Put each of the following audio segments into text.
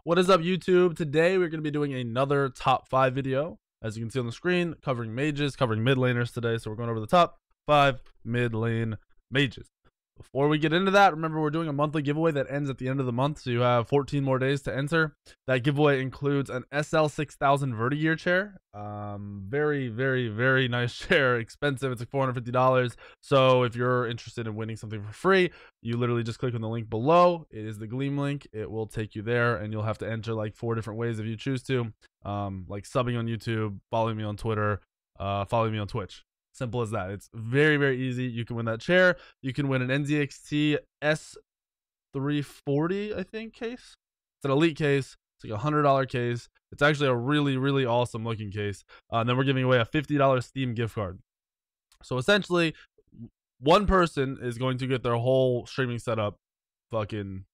What is up, YouTube? Today we're going to be doing another top 5 video. As you can see on the screen, covering mages, covering mid laners today. So we're going over the top 5 mid lane mages. Before we get into that, remember we're doing a monthly giveaway that ends at the end of the month, so you have 14 more days to enter. That giveaway includes an SL6000 Vertigear chair. Very nice chair. Expensive. It's like $450. So if you're interested in winning something for free, you literally just click on the link below. It is the Gleam link. It will take you there, and you'll have to enter like 4 different ways if you choose to, like subbing on YouTube, following me on Twitter, following me on Twitch. Simple as that. It's very easy. You can win that chair. You can win an NZXT S340, I think, case. It's an elite case. It's like a $100 case. It's actually a really awesome looking case. And then we're giving away a $50 Steam gift card. So essentially, one person is going to get their whole streaming setup fucking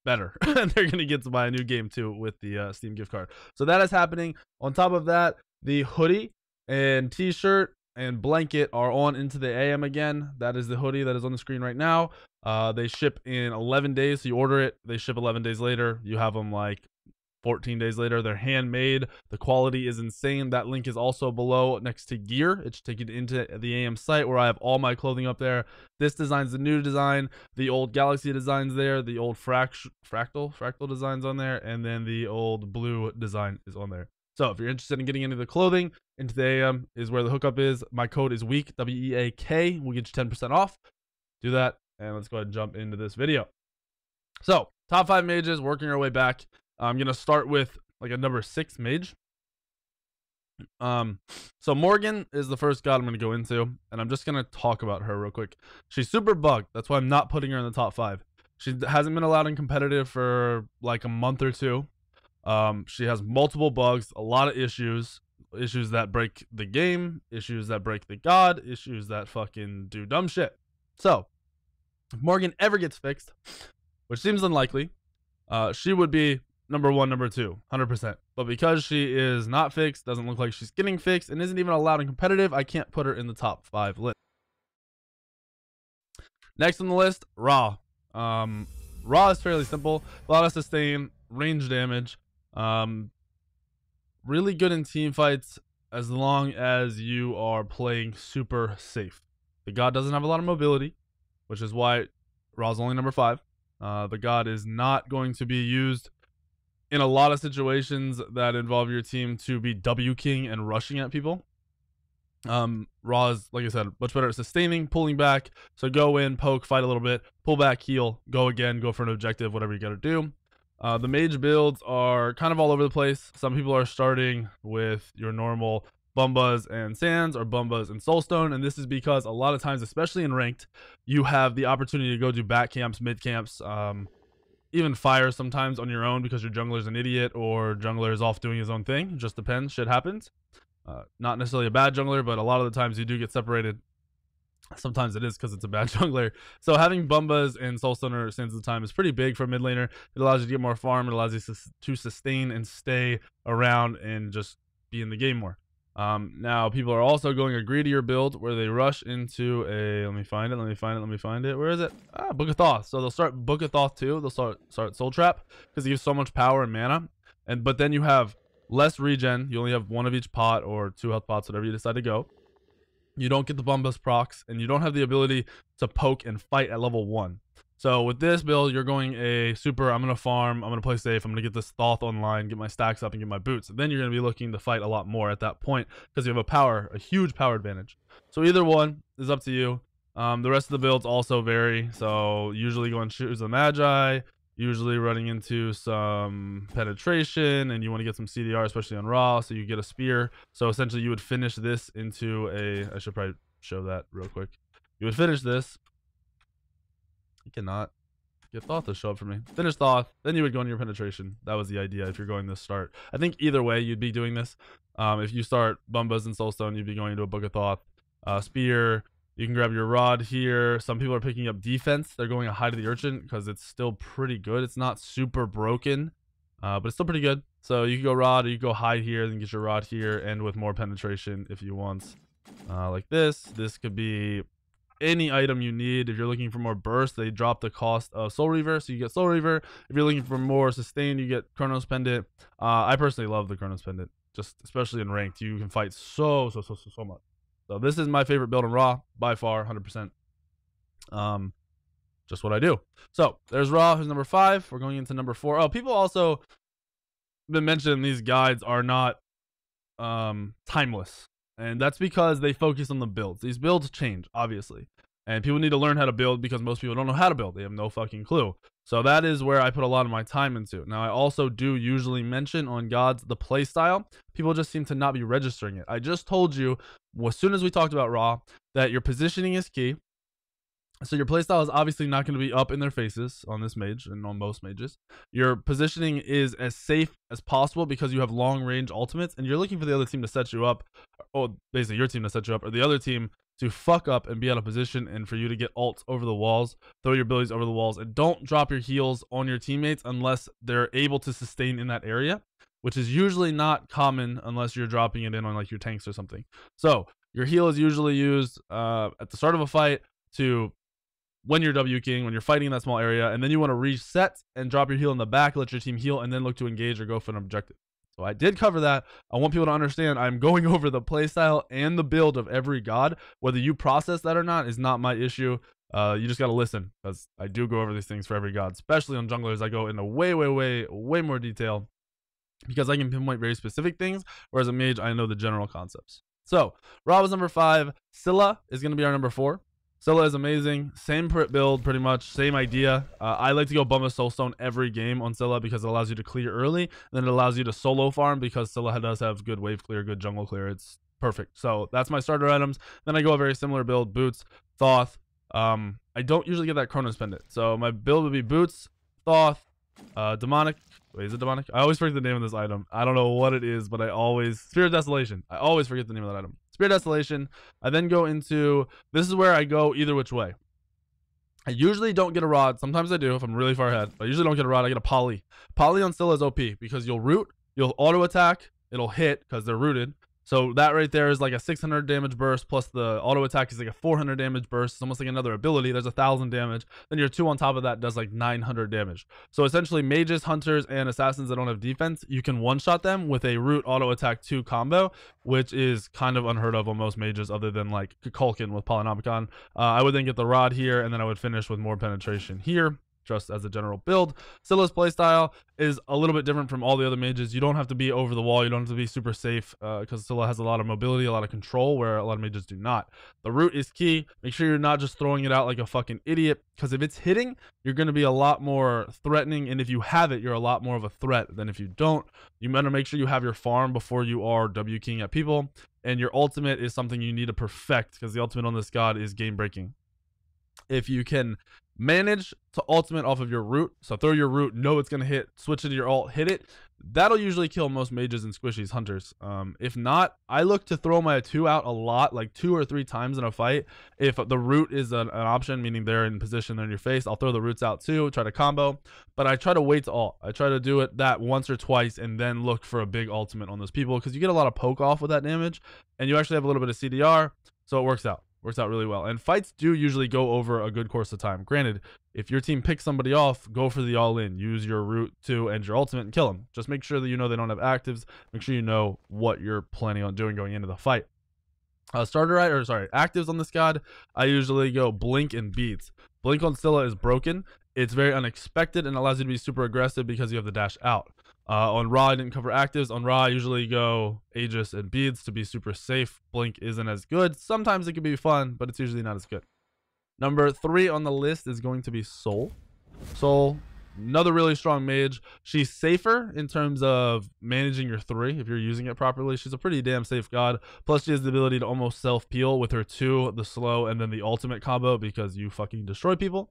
better. And they're going to get to buy a new game too with the Steam gift card. So that is happening. On top of that, the hoodie and t-shirt and blanket are on into the AM again. That is the hoodie that is on the screen right now. They ship in 11 days. So you order it, they ship 11 days later. You have them like 14 days later. They're handmade. The quality is insane. That link is also below next to gear. It should take you into the AM site where I have all my clothing up there. This design's the new design. The old Galaxy design's there. The old fractal design's on there. And then the old blue design is on there. So if you're interested in getting into the clothing, into the AM is where the hookup is. My code is WEAK, W-E-A-K. We'll get you 10% off. Do that, and let's go ahead and jump into this video. So, top 5 mages, working our way back. I'm going to start with like a number 6 mage. So Morgan is the first god I'm going to go into, and I'm just going to talk about her real quick. She's super bugged. That's why I'm not putting her in the top 5. She hasn't been allowed in competitive for like a month or 2. She has multiple bugs, a lot of issues that break the game, issues that break the god, issues that fucking do dumb shit. So if Morgan ever gets fixed, which seems unlikely, she would be number 1, number 2, 100%. But because she is not fixed, doesn't look like she's getting fixed, and isn't even allowed in competitive, I can't put her in the top 5 list. Next on the list, Ra. Ra is fairly simple, a lot of sustain, range damage. Really good in team fights as long as you are playing super safe. The god doesn't have a lot of mobility, which is why Ra's only number 5. The god is not going to be used in a lot of situations that involve your team to be W king and rushing at people. Ra is, like I said, much better at sustaining, pulling back. So go in, poke, fight a little bit, pull back, heal, go again, go for an objective, whatever you gotta do. The mage builds are kind of all over the place. Some people are starting with your normal Bumbas and Sands or Bumbas and Soulstone, and this is because a lot of times, especially in ranked, you have the opportunity to go do back camps, mid camps, even fire sometimes on your own because your jungler's an idiot or jungler is off doing his own thing. It just depends. Shit happens. Not necessarily a bad jungler, but a lot of the times you do get separated. Sometimes it is because it's a bad jungler. So having Bumbas and Soulstone or Sands of the Time is pretty big for a mid laner. It allows you to get more farm. It allows you to sustain and stay around and just be in the game more. Now people are also going a greedier build where they rush into a, let me find it. Where is it? Book of Thoth. So they'll start Book of Thoth too. They'll start Soul Trap because it gives so much power and mana. But then you have less regen. You only have 1 of each pot or 2 health pots, whatever you decide to go. You don't get the Bumbas procs, and you don't have the ability to poke and fight at level 1. So with this build, you're going a super, I'm going to farm, I'm going to play safe, I'm going to get this Thoth online, get my stacks up, and get my boots. And then you're going to be looking to fight a lot more at that point because you have a huge power advantage. So either one is up to you. The rest of the builds also vary. So usually go and choose a Magi, usually running into some penetration, and you want to get some CDR, especially on Ra, so you get a spear. So essentially you would finish this into a, I should probably show that real quick. You would finish this. You cannot get Thoth to show up for me. Finish Thoth, then you would go into your penetration. That was the idea if you're going this start. I think either way you'd be doing this. If you start Bumbas and Soulstone, you'd be going into a Book of Thoth. Spear, you can grab your rod here. Some people are picking up defense. They're going a Hide of the Urchin because it's still pretty good. It's not super broken, but it's still pretty good. So you can go rod or you can go hide here, then get your rod here, and with more penetration if you want. Like this. This could be any item you need. If you're looking for more burst, they drop the cost of Soul Reaver, so you get Soul Reaver. If you're looking for more sustain, you get Chronos Pendant. I personally love the Chronos Pendant, just especially in ranked. You can fight so much. So this is my favorite build in Raw by far, 100%. Just what I do. So there's Raw, who's number 5. We're going into number 4. Oh, people also been mentioning these guides are not timeless, and that's because they focus on the builds. These builds change, obviously, and people need to learn how to build because most people don't know how to build. They have no fucking clue. So that is where I put a lot of my time into. Now, I also do usually mention on gods the play style. People just seem to not be registering it. I just told you as soon as we talked about Raw that your positioning is key. So your playstyle is obviously not going to be up in their faces on this mage and on most mages. Your positioning is as safe as possible because you have long range ultimates, and you're looking for the other team to set you up, or basically your team to set you up, or the other team to fuck up and be out of position, and for you to get ults over the walls, throw your abilities over the walls, and don't drop your heals on your teammates unless they're able to sustain in that area, which is usually not common unless you're dropping it in on like your tanks or something. So your heal is usually used at the start of a fight to when you're W king, when you're fighting in that small area, and then you want to reset and drop your heal in the back, let your team heal, and then look to engage or go for an objective. So I did cover that. I want people to understand I'm going over the playstyle and the build of every god. Whether you process that or not is not my issue. You just got to listen, because I do go over these things for every god, especially on junglers. I go into way more detail because I can pinpoint very specific things, whereas a mage, I know the general concepts. So Ra was number 5. Scylla is going to be our number 4. Scylla is amazing. Same build, pretty much. Same idea. I like to go bum a soulstone every game on Scylla because it allows you to clear early. And then it allows you to solo farm because Scylla does have good wave clear, good jungle clear. It's perfect. So that's my starter items. Then I go a very similar build. Boots, Thoth. I don't usually get that Chronos Pendant. So my build would be Boots, Thoth, Demonic. Wait, is it Demonic? I always forget the name of this item. I don't know what it is, but I always... Spirit Desolation. I always forget the name of that item. Spirit Desolation. I then go into... This is where I go either which way. I usually don't get a rod. Sometimes I do if I'm really far ahead. But I usually don't get a rod. I get a poly. Poly on Scylla is OP because you'll root, you'll auto attack, it'll hit because they're rooted. So that right there is like a 600 damage burst, plus the auto attack is like a 400 damage burst. It's almost like another ability. There's 1,000 damage. Then your 2 on top of that does like 900 damage. So essentially mages, hunters, and assassins that don't have defense, you can one-shot them with a root auto attack 2 combo, which is kind of unheard of on most mages other than like Kukulkan with Polynomicon. I would then get the rod here, and then I would finish with more penetration here, just as a general build. Scylla's playstyle is a little bit different from all the other mages. You don't have to be over the wall. You don't have to be super safe because Scylla has a lot of mobility, a lot of control, where a lot of mages do not. The root is key. Make sure you're not just throwing it out like a fucking idiot, because if it's hitting, you're going to be a lot more threatening, and if you have it, you're a lot more of a threat than if you don't. You better make sure you have your farm before you are W king at people, and your ultimate is something you need to perfect, because the ultimate on this god is game breaking. If you can manage to ultimate off of your root, so throw your root, know it's going to hit, switch it to your ult, hit it, that'll usually kill most mages and squishies, hunters. If not, I look to throw my 2 out a lot, like 2 or 3 times in a fight. If the root is an option, meaning they're in position, they're in your face, I'll throw the roots out too, try to combo, but I try to wait to ult. I try to do it that once or twice and then look for a big ultimate on those people, because you get a lot of poke off with that damage, and you actually have a little bit of CDR, so it works out. Works out really well. And fights do usually go over a good course of time. Granted, if your team picks somebody off, go for the all-in. Use your root 2 and your ultimate and kill them. Just make sure that you know they don't have actives. Make sure you know what you're planning on doing going into the fight. Actives on this god, I usually go Blink and Beats. Blink on Scylla is broken. It's very unexpected and allows you to be super aggressive because you have the dash out. On Ra, I didn't cover actives. On Ra, I usually go Aegis and Beads to be super safe. Blink isn't as good. Sometimes it can be fun, but it's usually not as good. Number 3 on the list is going to be Soul. Soul, another really strong mage. She's safer in terms of managing your 3 if you're using it properly. She's a pretty damn safe god. Plus, she has the ability to almost self-peel with her 2, the slow, and then the ultimate combo because you fucking destroy people.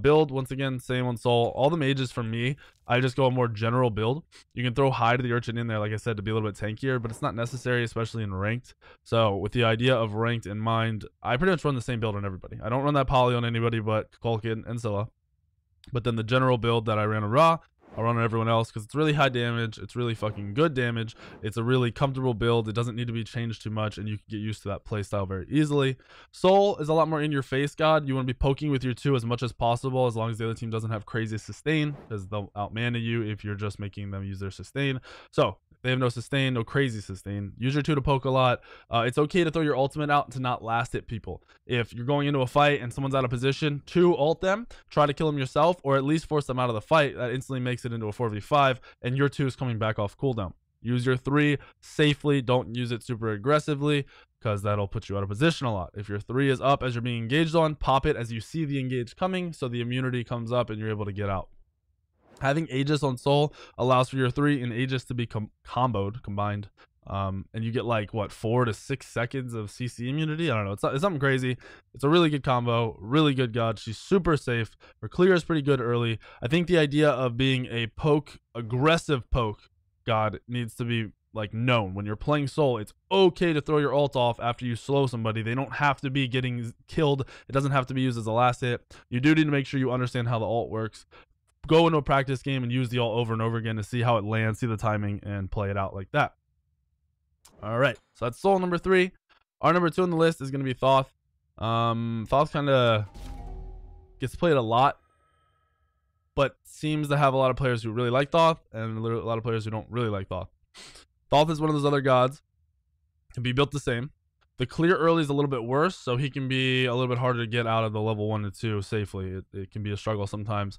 Build, once again, same on Soul. All the mages for me, I just go a more general build. You can throw Hide the Urchin in there, like I said, to be a little bit tankier, but it's not necessary, especially in ranked. So with the idea of ranked in mind, I pretty much run the same build on everybody. I don't run that poly on anybody but Kukulkan and Scylla. But then the general build that I ran on Ra I'll run on everyone else because it's really high damage. It's really fucking good damage. It's a really comfortable build. It doesn't need to be changed too much, and you can get used to that playstyle very easily. Soul is a lot more in your face god. You want to be poking with your 2 as much as possible, as long as the other team doesn't have crazy sustain, because they'll outmana you if you're just making them use their sustain. So if they have no sustain, no crazy sustain, use your 2 to poke a lot. It's okay to throw your ultimate out to not last hit people. If you're going into a fight and someone's out of position, 2 ult them, try to kill them yourself, or at least force them out of the fight. That instantly makes it into a 4v5, and your 2 is coming back off cooldown. Use your 3 safely. Don't use it super aggressively, because that'll put you out of position a lot. If your 3 is up as you're being engaged on, pop it as you see the engage coming, so the immunity comes up and you're able to get out. Having Aegis on Soul allows for your 3 and Aegis to be combined. And you get like, what, 4 to 6 seconds of CC immunity? I don't know. It's something crazy. It's a really good combo. Really good god. She's super safe. Her clear is pretty good early. I think the idea of being a aggressive poke god needs to be like known. When you're playing Soul, it's okay to throw your ult off after you slow somebody. They don't have to be getting killed. It doesn't have to be used as a last hit. You do need to make sure you understand how the ult works. Go into a practice game and use the ult over and over again to see how it lands, see the timing, and play it out like that. All right, so that's Soul number 3. Our number 2 on the list is going to be Thoth. Thoth kind of gets played a lot, but seems to have a lot of players who really like Thoth and a lot of players who don't really like Thoth. Thoth is one of those other gods. Can be built the same. The clear early is a little bit worse, so he can be a little bit harder to get out of the level 1 to 2 safely. It can be a struggle sometimes.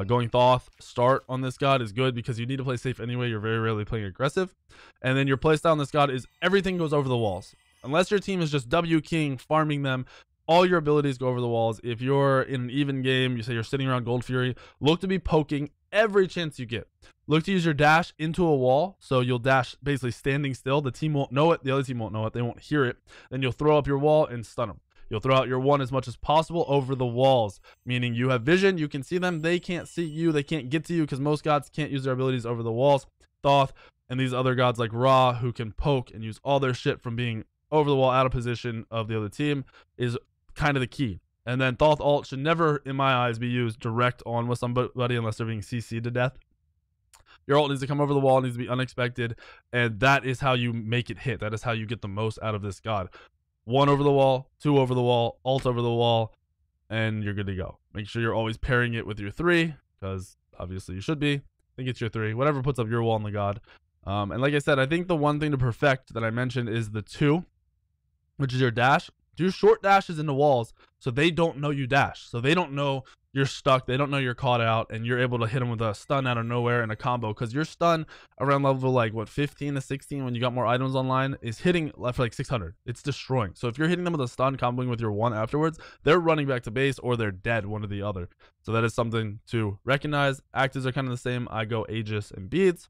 Going Thoth start on this god is good because you need to play safe anyway. You're very rarely playing aggressive. And then your playstyle on this god is everything goes over the walls. Unless your team is just W King farming them, all your abilities go over the walls. If you're in an even game, you say you're sitting around Gold Fury, look to be poking every chance you get. Look to use your dash into a wall, so you'll dash basically standing still. The team won't know it, the other team won't know it, they won't hear it. Then you'll throw up your wall and stun them. You'll throw out your 1 as much as possible over the walls, meaning you have vision, you can see them, they can't see you, they can't get to you, because most gods can't use their abilities over the walls. Thoth and these other gods like Ra, who can poke and use all their shit from being over the wall, out of position of the other team, is kind of the key. And then Thoth ult should never, in my eyes, be used direct on with somebody unless they're being CC'd to death. Your ult needs to come over the wall, it needs to be unexpected, and that is how you make it hit. That is how you get the most out of this god. 1 over the wall, 2 over the wall, ult over the wall, and you're good to go. Make sure you're always pairing it with your 3, because obviously you should be. I think it's your 3. Whatever puts up your wall on the god. And like I said, I think the one thing to perfect that I mentioned is the 2, which is your dash. Do short dashes into walls so they don't know you dash. So they don't know you're stuck. They don't know you're caught out, and you're able to hit them with a stun out of nowhere and a combo, because your stun around level like what 15 to 16 when you got more items online is hitting left for like 600. It's destroying. So if you're hitting them with a stun, comboing with your 1 afterwards, they're running back to base or they're dead, one or the other. So that is something to recognize. Actives are kind of the same. I go Aegis and Beads.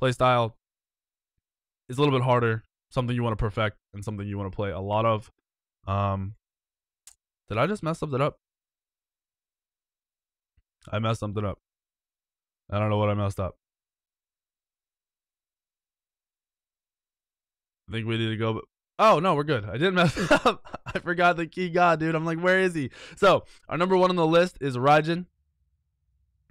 Playstyle is a little bit harder. Something you want to perfect and something you want to play a lot of. Did I just mess something up? I messed something up. I don't know what I messed up. I think we need to go. But oh, no, we're good. I didn't mess it up. I forgot the key god, dude. I'm like, where is he? So, our number 1 on the list is Raijin.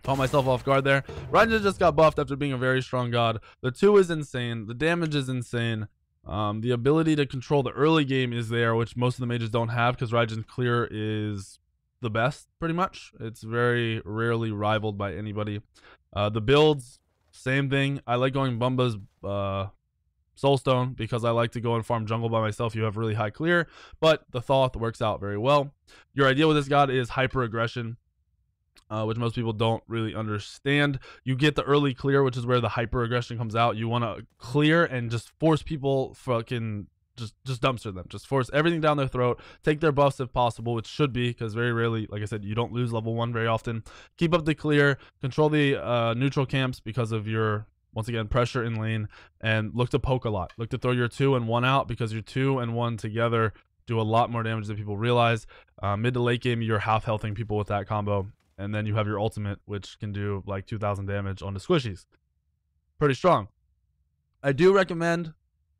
Caught myself off guard there. Raijin just got buffed after being a very strong god. The 2 is insane. The damage is insane. The ability to control the early game is there, which most of the mages don't have, because Raijin's clear is the best, pretty much. It's very rarely rivaled by anybody. The builds, same thing. I like going Bumba's Soulstone because I like to go and farm jungle by myself. You have really high clear, but the Thoth works out very well. Your idea with this god is hyper aggression, which most people don't really understand. You get the early clear, which is where the hyper aggression comes out. You want to clear and just force people fucking just dumpster them. Just force everything down their throat. Take their buffs if possible, which should be, because very rarely, like I said, you don't lose level 1 very often. Keep up the clear. Control the neutral camps because of your, once again, pressure in lane. And look to poke a lot. Look to throw your 2 and 1 out, because your 2 and 1 together do a lot more damage than people realize. Mid to late game, you're half healthing people with that combo. And then you have your ultimate, which can do like 2,000 damage on the squishies. Pretty strong. I do recommend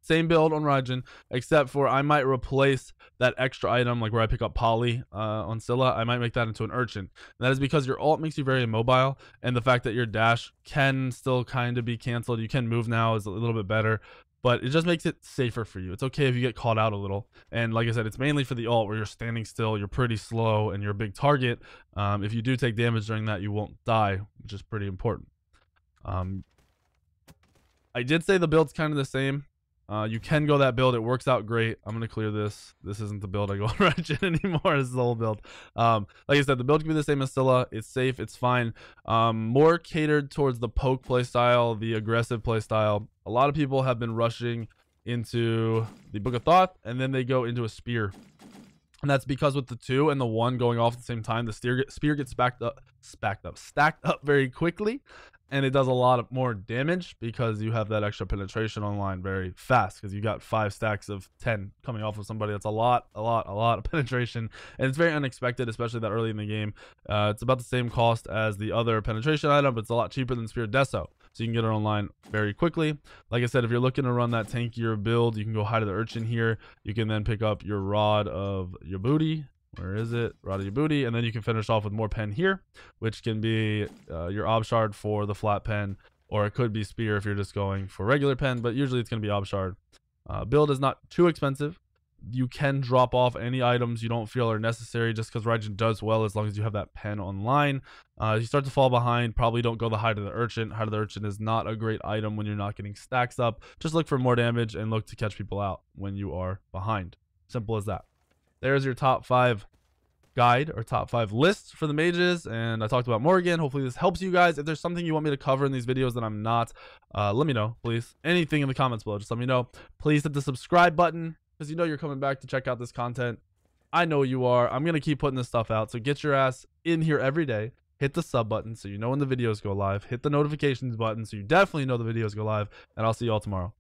Same build on Raijin, except for I might replace that extra item, like where I pick up Poly on Scylla, I might make that into an Urchin. And that is because your ult makes you very immobile, and the fact that your dash can still kind of be canceled. You can move now is a little bit better, but it just makes it safer for you. It's okay if you get caught out a little. And like I said, it's mainly for the ult where you're standing still, you're pretty slow, and you're a big target. If you do take damage during that, you won't die, which is pretty important. I did say the build's kind of the same. You can go that build. It works out great. I'm going to clear this. This isn't the build I go on Raijin anymore. This is the whole build. Like I said, the build can be the same as Scylla. It's safe. It's fine. More catered towards the poke playstyle, the aggressive playstyle. A lot of people have been rushing into the Book of Thoth, and then they go into a spear. And that's because with the 2 and the 1 going off at the same time, the spear gets stacked up very quickly. And it does a lot of more damage because you have that extra penetration online very fast, because you got 5 stacks of 10 coming off of somebody. That's a lot of penetration, and it's very unexpected, especially that early in the game. It's about the same cost as the other penetration item, but it's a lot cheaper than Spear Deso, so you can get it online very quickly. Like I said, if you're looking to run that tankier build, you can go high to the Urchin here. You can then pick up your Rod of your booty. Where is it? Rod of your booty. And then you can finish off with more pen here, which can be your Ob Shard for the flat pen, or it could be Spear if you're just going for regular pen, but usually it's going to be Ob Shard. Build is not too expensive. You can drop off any items you don't feel are necessary, just because Raijin does well as long as you have that pen online. You start to fall behind, probably don't go the Hide of the Urchin. Hide of the Urchin is not a great item when you're not getting stacks up. Just look for more damage and look to catch people out when you are behind. Simple as that. There's your top 5 guide, or top 5 lists for the mages, and I talked about Morgan. Hopefully this helps you guys. If there's something you want me to cover in these videos that I'm not, let me know, please. Anything in the comments below, just let me know. Please hit the subscribe button, because you know you're coming back to check out this content. I know you are. I'm gonna keep putting this stuff out, so get your ass in here every day. Hit the sub button so you know when the videos go live. Hit the notifications button so you definitely know the videos go live, and I'll see you all tomorrow.